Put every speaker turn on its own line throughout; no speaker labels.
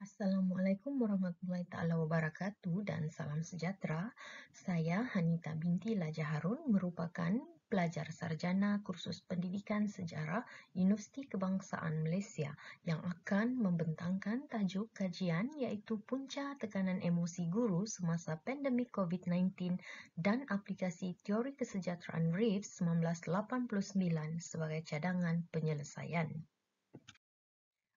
Assalamualaikum warahmatullahi taala wabarakatuh dan salam sejahtera. Saya Hanita binti Laja Harun merupakan pelajar sarjana kursus Pendidikan Sejarah Universiti Kebangsaan Malaysia yang akan membentangkan tajuk kajian iaitu Punca Tekanan Emosi Guru Semasa Pandemik COVID-19 dan Aplikasi Teori Kesejahteraan Reef 1989 sebagai cadangan penyelesaian.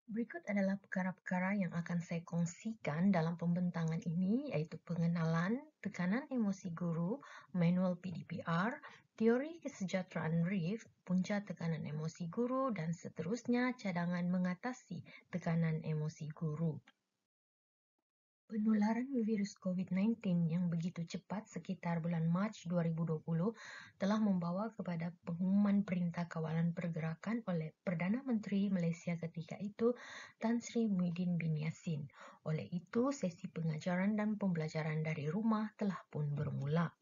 Berikut adalah perkara-perkara yang akan saya kongsikan dalam pembentangan ini, iaitu pengenalan tekanan emosi guru, manual PDPR, teori kesejahteraan Reef, punca tekanan emosi guru dan seterusnya cadangan mengatasi tekanan emosi guru. Penularan virus COVID-19 yang begitu cepat sekitar bulan Mac 2020 telah membawa kepada pengumuman Perintah Kawalan Pergerakan oleh Perdana Menteri Malaysia ketika itu, Tan Sri Muhyiddin bin Yassin. Oleh itu, sesi pengajaran dan pembelajaran dari rumah telah pun bermula.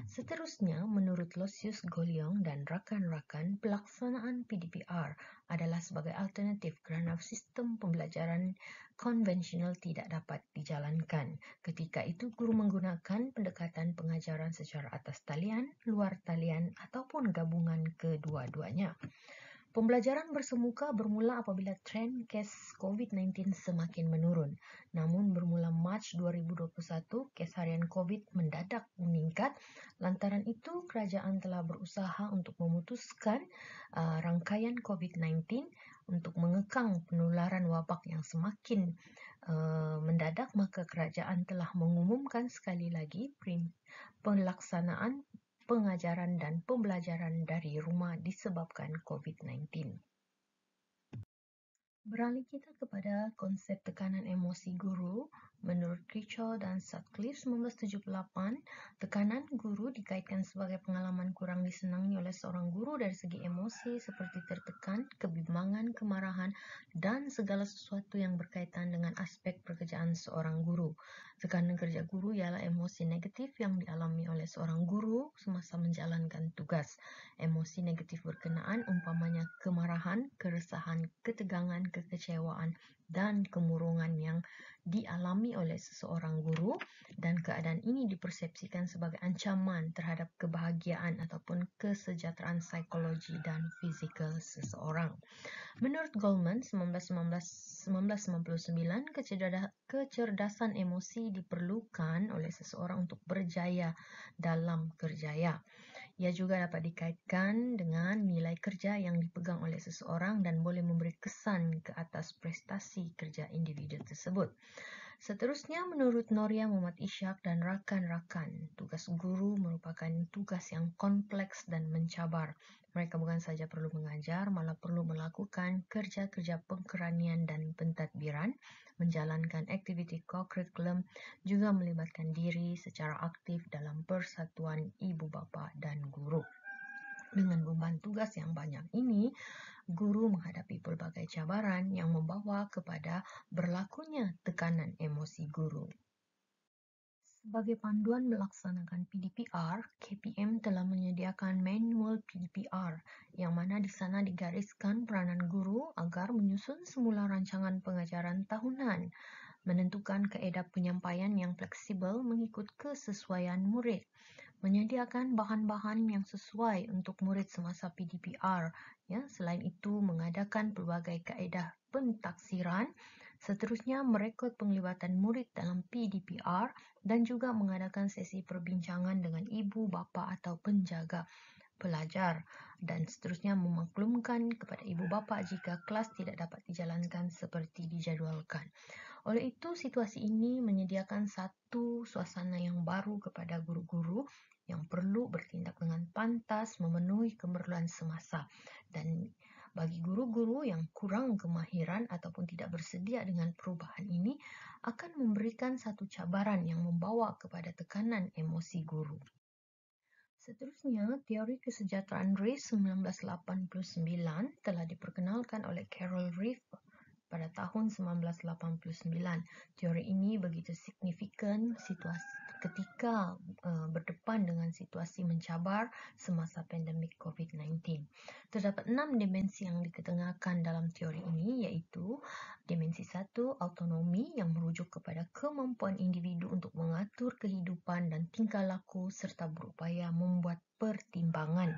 Seterusnya, menurut Lucius Goliong dan rakan-rakan, pelaksanaan PDPR adalah sebagai alternatif kerana sistem pembelajaran konvensional tidak dapat dijalankan. Ketika itu, guru menggunakan pendekatan pengajaran secara atas talian, luar talian ataupun gabungan kedua-duanya. Pembelajaran bersemuka bermula apabila tren kes COVID-19 semakin menurun. Namun bermula Mac 2021, kes harian COVID mendadak meningkat. Lantaran itu, kerajaan telah berusaha untuk memutuskan rangkaian COVID-19 untuk mengekang penularan wabak yang semakin mendadak, maka kerajaan telah mengumumkan sekali lagi pelaksanaan pengajaran dan pembelajaran dari rumah disebabkan COVID-19. Beralih kita kepada konsep tekanan emosi guru, menurut Kirchhoff dan Sutcliffe 1978, tekanan guru dikaitkan sebagai pengalaman kurang disenangi oleh seorang guru dari segi emosi seperti tertekan, kebimbangan, kemarahan dan segala sesuatu yang berkaitan dengan aspek pekerjaan seorang guru. Tekanan kerja guru ialah emosi negatif yang dialami oleh seorang guru semasa menjalankan tugas. Emosi negatif berkenaan umpamanya kemarahan, keresahan, ketegangan, kekecewaan dan kemurungan yang dialami oleh seseorang guru, dan keadaan ini dipersepsikan sebagai ancaman terhadap kebahagiaan ataupun kesejahteraan psikologi dan fizikal seseorang. Menurut Goldman 1999, kecerdasan emosi diperlukan oleh seseorang untuk berjaya dalam kerjaya. Ia juga dapat dikaitkan dengan nilai kerja yang dipegang oleh seseorang dan boleh memberi kesan ke atas prestasi kerja individu tersebut. Seterusnya, menurut Noria Muhammad Ishak dan rakan-rakan, tugas guru merupakan tugas yang kompleks dan mencabar. Mereka bukan saja perlu mengajar, malah perlu melakukan kerja-kerja pengkeranian dan pentadbiran, menjalankan aktiviti co-curriculum, juga melibatkan diri secara aktif dalam persatuan ibu bapa dan guru. Dengan beban tugas yang banyak ini, guru menghadapi pelbagai cabaran yang membawa kepada berlakunya tekanan emosi guru. Sebagai panduan melaksanakan PDPR, KPM telah menyediakan manual PDPR yang mana di sana digariskan peranan guru agar menyusun semula rancangan pengajaran tahunan, menentukan kaedah penyampaian yang fleksibel mengikut kesesuaian murid, menyediakan bahan-bahan yang sesuai untuk murid semasa PDPR. Selain itu, mengadakan pelbagai kaedah pentaksiran. Seterusnya, merekod penglibatan murid dalam PDPR dan juga mengadakan sesi perbincangan dengan ibu, bapa atau penjaga pelajar, dan seterusnya memaklumkan kepada ibu bapa jika kelas tidak dapat dijalankan seperti dijadualkan. Oleh itu, situasi ini menyediakan satu suasana yang baru kepada guru-guru yang perlu bertindak dengan pantas memenuhi keperluan semasa, dan bagi guru-guru yang kurang kemahiran ataupun tidak bersedia dengan perubahan ini akan memberikan satu cabaran yang membawa kepada tekanan emosi guru. Seterusnya, teori kesejahteraan Reef 1989 telah diperkenalkan oleh Carol Reef pada tahun 1989. Teori ini begitu signifikan ketika berdepan dengan situasi mencabar semasa pandemik COVID-19. Terdapat 6 dimensi yang diketengahkan dalam teori ini, iaitu dimensi 1, autonomi, yang merujuk kepada kemampuan individu untuk mengatur kehidupan dan tingkah laku serta berupaya membuat pertimbangan.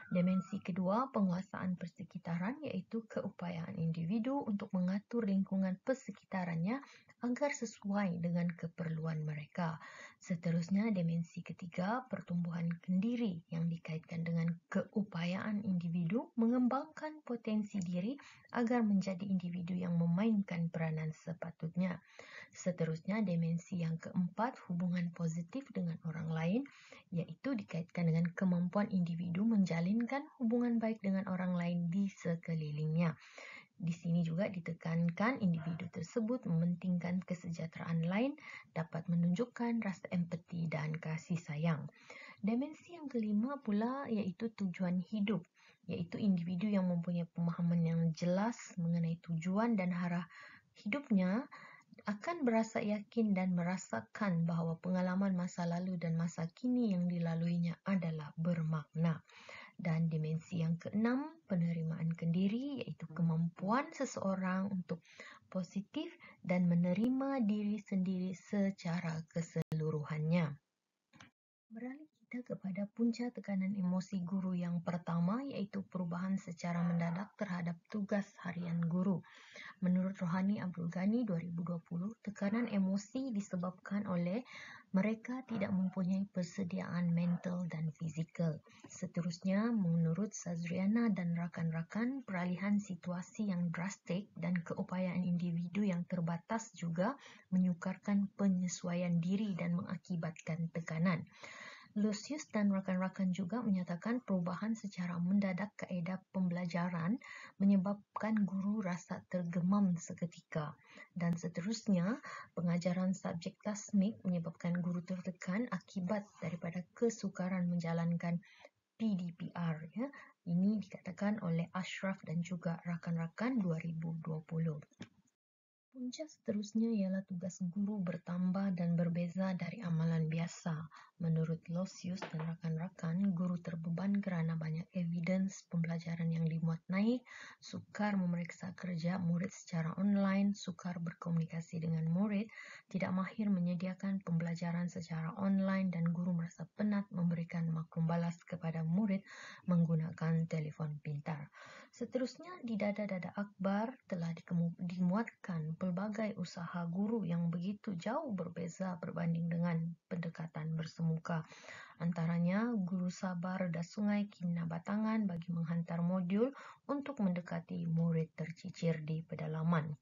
Dimensi kedua, penguasaan persekitaran, iaitu keupayaan individu untuk mengatur lingkungan persekitarannya agar sesuai dengan keperluan mereka. Seterusnya, dimensi ketiga, pertumbuhan kendiri, yang dikaitkan dengan keupayaan individu mengembangkan potensi diri agar menjadi individu yang memainkan peranan sepatutnya. Seterusnya, dimensi yang keempat, hubungan positif dengan orang lain, iaitu dikaitkan dengan kemampuan individu menjalinkan hubungan baik dengan orang lain di sekelilingnya. Di sini juga ditekankan individu tersebut mementingkan kesejahteraan lain, dapat menunjukkan rasa empati dan kasih sayang. Dimensi yang kelima pula iaitu tujuan hidup, iaitu individu yang mempunyai pemahaman yang jelas mengenai tujuan dan arah hidupnya akan berasa yakin dan merasakan bahawa pengalaman masa lalu dan masa kini yang dilaluinya adalah bermakna. Dan dimensi yang keenam, penerimaan kendiri, iaitu kemampuan seseorang untuk positif dan menerima diri sendiri secara keseluruhannya. Beralih kita kepada punca tekanan emosi guru yang pertama, iaitu perubahan secara mendadak terhadap tugas harian guru. Menurut Rohani Abdul Ghani 2020, tekanan emosi disebabkan oleh mereka tidak mempunyai persediaan mental dan fizikal. Seterusnya, menurut Sazriana dan rakan-rakan, peralihan situasi yang drastik dan keupayaan individu yang terbatas juga menyukarkan penyesuaian diri dan mengakibatkan tekanan. Lucius dan rakan-rakan juga menyatakan perubahan secara mendadak kaedah pembelajaran menyebabkan guru rasa tergemam seketika. Dan seterusnya, pengajaran subjek tasmik menyebabkan guru tertekan akibat daripada kesukaran menjalankan PDPR. Ini dikatakan oleh Ashraf dan juga rakan-rakan 2020. Punca seterusnya ialah tugas guru bertambah dan berbeza dari amalan biasa. Menurut Losius dan rakan-rakan, guru terbeban kerana banyak evidens pembelajaran yang dimuat naik, sukar memeriksa kerja murid secara online, sukar berkomunikasi dengan murid, tidak mahir menyediakan pembelajaran secara online dan guru merasa penat memberikan maklum balas kepada murid menggunakan telefon pintar. Seterusnya, di dada-dada akhbar telah dimuatkan pelbagai usaha guru yang begitu jauh berbeza berbanding dengan pendekatan bersemuka. Antaranya, guru sabar redah sungai Kimna Batangan bagi menghantar modul untuk mendekati murid tercicir di pedalaman.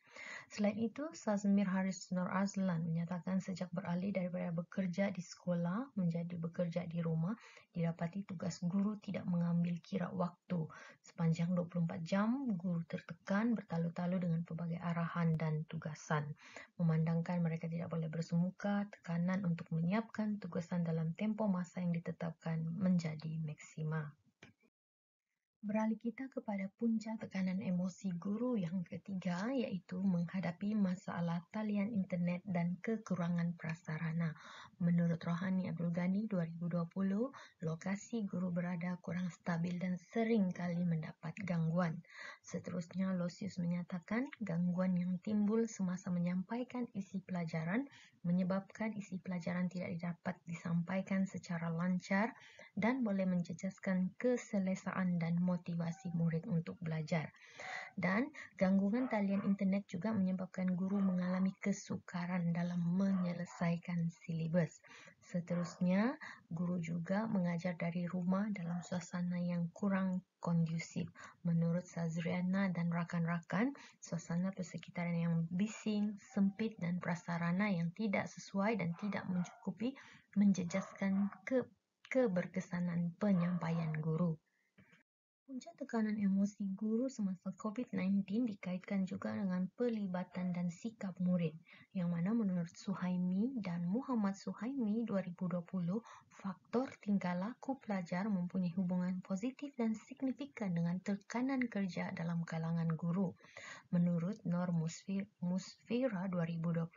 Selain itu, Sazmir Haris Nur Azlan menyatakan sejak beralih daripada bekerja di sekolah menjadi bekerja di rumah, didapati tugas guru tidak mengambil kira waktu. Sepanjang 24 jam, guru tertekan bertalu-talu dengan pelbagai arahan dan tugasan. Memandangkan mereka tidak boleh bersemuka, tekanan untuk menyiapkan tugasan dalam tempoh masa yang ditetapkan menjadi maksima. Beralih kita kepada punca tekanan emosi guru yang ketiga, iaitu menghadapi masalah talian internet dan kekurangan prasarana. Menurut Rohani Abdul Ghani 2020, lokasi guru berada kurang stabil dan sering kali mendapat gangguan. Seterusnya, Losius menyatakan gangguan yang timbul semasa menyampaikan isi pelajaran menyebabkan isi pelajaran tidak dapat disampaikan secara lancar dan boleh menjejaskan keselesaan dan motivasi murid untuk belajar. Dan gangguan talian internet juga menyebabkan guru mengalami kesukaran dalam menyelesaikan silibus. Seterusnya, guru juga mengajar dari rumah dalam suasana yang kurang kondusif. Menurut Sazriana dan rakan-rakan, suasana persekitaran yang bising, sempit dan prasarana yang tidak sesuai dan tidak mencukupi menjejaskan keberkesanan penyampaian guru. Punca tekanan emosi guru semasa COVID-19 dikaitkan juga dengan pelibatan dan sikap murid, yang mana menurut Suhaimi dan Muhammad Suhaimi 2020, faktor tingkah laku pelajar mempunyai hubungan positif dan signifikan dengan tekanan kerja dalam kalangan guru. Menurut Nur Musfira 2021,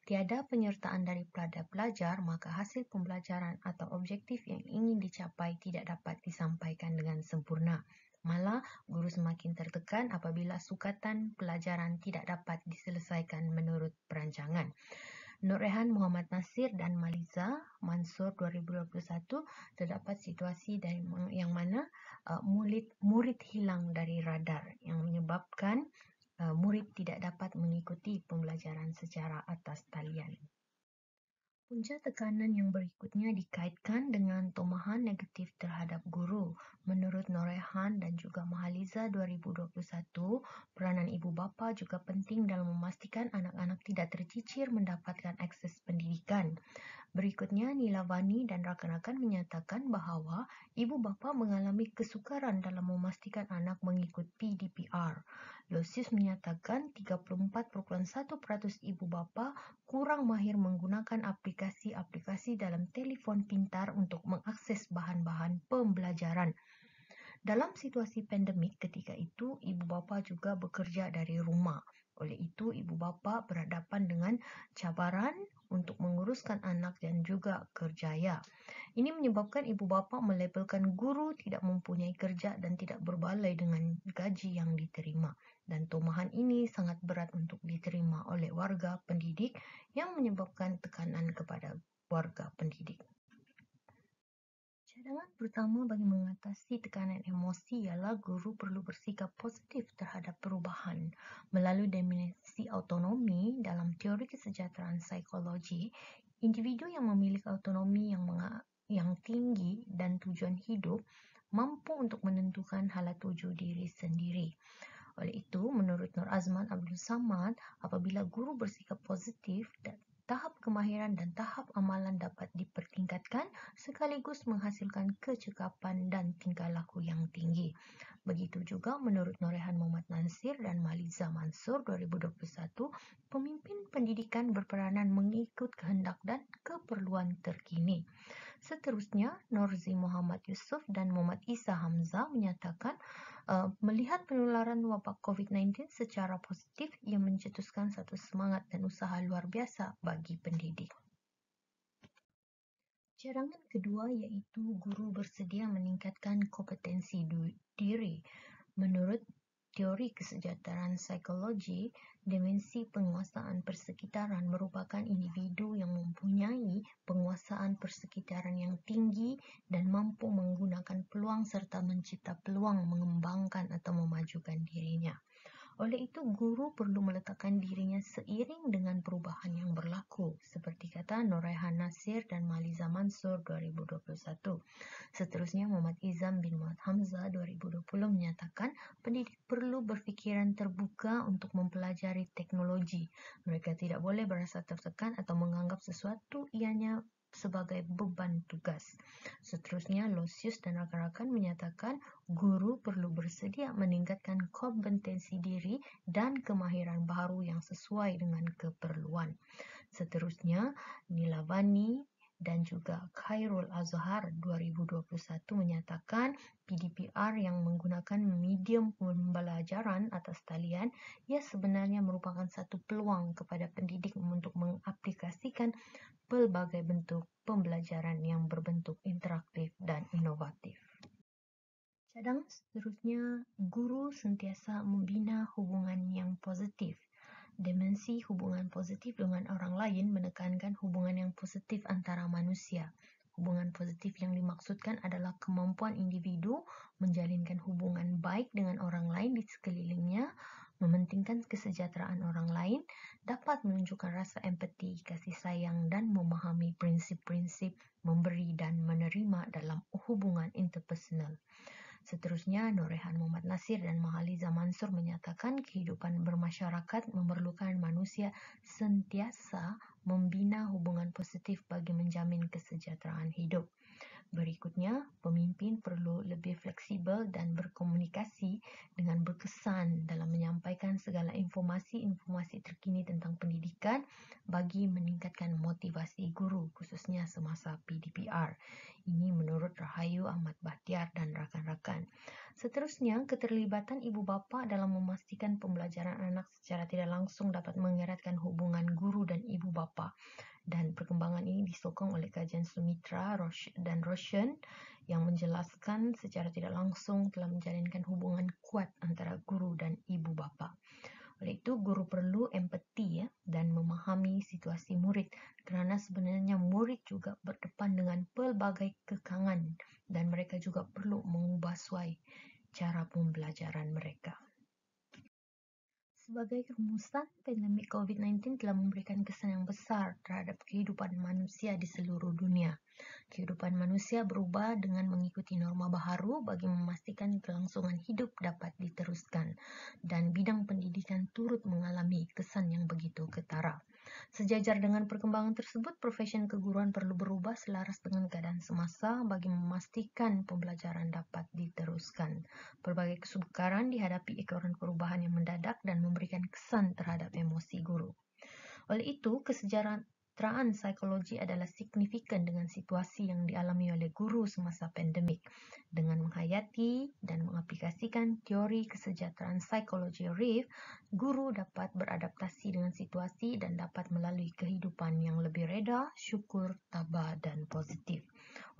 tiada penyertaan dari pelajar, maka hasil pembelajaran atau objektif yang ingin dicapai tidak dapat disampaikan dengan sempurna. Malah, guru semakin tertekan apabila sukatan pelajaran tidak dapat diselesaikan menurut perancangan. Nur Rehan Muhammad Nasir dan Maliza Mansur 2021, terdapat situasi yang mana murid hilang dari radar yang menyebabkan murid tidak dapat mengikuti pembelajaran secara atas talian. Punca tekanan yang berikutnya dikaitkan dengan tomahan negatif terhadap guru. Menurut Norehan dan juga Mahaliza 2021, peranan ibu bapa juga penting dalam memastikan anak-anak tidak tercicir mendapatkan akses pendidikan. Berikutnya, Nilavani dan rakan-rakan menyatakan bahawa ibu bapa mengalami kesukaran dalam memastikan anak mengikut PDPR. Losius menyatakan 34.1% ibu bapa kurang mahir menggunakan aplikasi-aplikasi dalam telefon pintar untuk mengakses bahan-bahan pembelajaran. Dalam situasi pandemik ketika itu, ibu bapa juga bekerja dari rumah. Oleh itu, ibu bapa berhadapan dengan cabaran untuk menguruskan anak dan juga kerjaya. Ini menyebabkan ibu bapa melabelkan guru tidak mempunyai kerja dan tidak berbaloi dengan gaji yang diterima. Dan tomahan ini sangat berat untuk diterima oleh warga pendidik yang menyebabkan tekanan kepada warga pendidik. Cadangan pertama bagi mengatasi tekanan emosi ialah guru perlu bersikap positif terhadap perubahan. Melalui definisi autonomi dalam teori kesejahteraan psikologi, individu yang memiliki autonomi yang tinggi dan tujuan hidup mampu untuk menentukan hala tuju diri sendiri. Oleh itu, menurut Nur Azman Abdul Samad, apabila guru bersikap positif, tahap kemahiran dan tahap amalan dapat dipertingkatkan sekaligus menghasilkan kecekapan dan tingkah laku yang tinggi. Begitu juga menurut Norehan Muhammad Nasir dan Maliza Mansur 2021, pemimpin pendidikan berperanan mengikut kehendak dan keperluan terkini. Seterusnya, Norzi Muhammad Yusuf dan Muhammad Isa Hamzah menyatakan melihat penularan wabak COVID-19 secara positif, ia mencetuskan satu semangat dan usaha luar biasa bagi pendidik. Cadangan kedua iaitu guru bersedia meningkatkan kompetensi diri. Menurut teori kesejahteraan psikologi, dimensi penguasaan persekitaran merupakan individu yang mempunyai penguasaan persekitaran yang tinggi dan mampu menggunakan peluang serta mencipta peluang mengembangkan atau memajukan dirinya. Oleh itu, guru perlu meletakkan dirinya seiring dengan perubahan yang berlaku, seperti kata Norehan Nasir dan Maliza Mansur 2021. Seterusnya, Muhammad Izam bin Muhammad Hamzah 2020 menyatakan pendidik perlu berfikiran terbuka untuk mempelajari teknologi. Mereka tidak boleh berasa tertekan atau menganggap sesuatu ianya sebagai beban tugas. Seterusnya, Losius dan rakan-rakan menyatakan guru perlu bersedia meningkatkan kompetensi diri dan kemahiran baru yang sesuai dengan keperluan. Seterusnya, Nilavani dan juga Khairul Azhar 2021 menyatakan PDPR yang menggunakan medium pembelajaran atas talian ia sebenarnya merupakan satu peluang kepada pendidik untuk mengaplikasikan pelbagai bentuk pembelajaran yang berbentuk interaktif dan inovatif. Cadangan seterusnya, guru sentiasa membina hubungan yang positif. Dimensi hubungan positif dengan orang lain menekankan hubungan yang positif antara manusia. Hubungan positif yang dimaksudkan adalah kemampuan individu menjalinkan hubungan baik dengan orang lain di sekelilingnya, mementingkan kesejahteraan orang lain, dapat menunjukkan rasa empati, kasih sayang dan memahami prinsip-prinsip memberi dan menerima dalam hubungan interpersonal. Seterusnya, Norehan Muhammad Nasir dan Mahaliza Mansur menyatakan kehidupan bermasyarakat memerlukan manusia sentiasa membina hubungan positif bagi menjamin kesejahteraan hidup. Berikutnya, pemimpin perlu lebih fleksibel dan berkomunikasi dengan berkesan dalam menyampaikan segala informasi-informasi terkini tentang pendidikan bagi meningkatkan motivasi guru, khususnya semasa PDPR. Ini menurut Rahayu Ahmad Bahtiar dan rakan-rakan. Seterusnya, keterlibatan ibu bapa dalam memastikan pembelajaran anak secara tidak langsung dapat mengeratkan hubungan guru dan ibu bapa. Dan perkembangan ini disokong oleh kajian Sumitra dan Roshan yang menjelaskan secara tidak langsung telah menjalinkan hubungan kuat antara guru dan ibu bapa. Oleh itu, guru perlu empati dan memahami situasi murid kerana sebenarnya murid juga berdepan dengan pelbagai kekangan dan mereka juga perlu mengubah suai cara pembelajaran mereka. Sebagai rumusan, pandemik COVID-19 telah memberikan kesan yang besar terhadap kehidupan manusia di seluruh dunia. Kehidupan manusia berubah dengan mengikuti norma baharu bagi memastikan kelangsungan hidup dapat diteruskan dan bidang pendidikan turut mengalami kesan yang begitu ketara. Sejajar dengan perkembangan tersebut, profesion keguruan perlu berubah selaras dengan keadaan semasa bagi memastikan pembelajaran dapat diteruskan. Berbagai kesukaran dihadapi ekoran perubahan yang mendadak dan memberikan kesan terhadap emosi guru. Oleh itu, kesejahteraan psikologi adalah signifikan dengan situasi yang dialami oleh guru semasa pandemik. Dengan menghayati dan mengaplikasikan teori kesejahteraan psikologi RIF, guru dapat beradaptasi dengan situasi dan dapat melalui kehidupan yang lebih reda, syukur, tabah dan positif.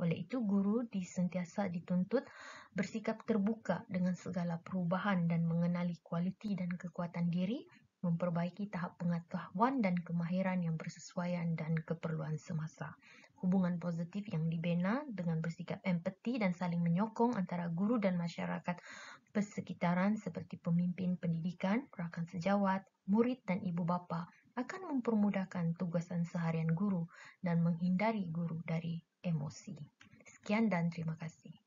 Oleh itu, guru sentiasa dituntut bersikap terbuka dengan segala perubahan dan mengenali kualiti dan kekuatan diri, memperbaiki tahap pengetahuan dan kemahiran yang bersesuaian dan keperluan semasa. Hubungan positif yang dibina dengan bersikap empati dan saling menyokong antara guru dan masyarakat persekitaran seperti pemimpin pendidikan, rakan sejawat, murid dan ibu bapa akan mempermudahkan tugasan seharian guru dan menghindari guru dari emosi. Sekian dan terima kasih.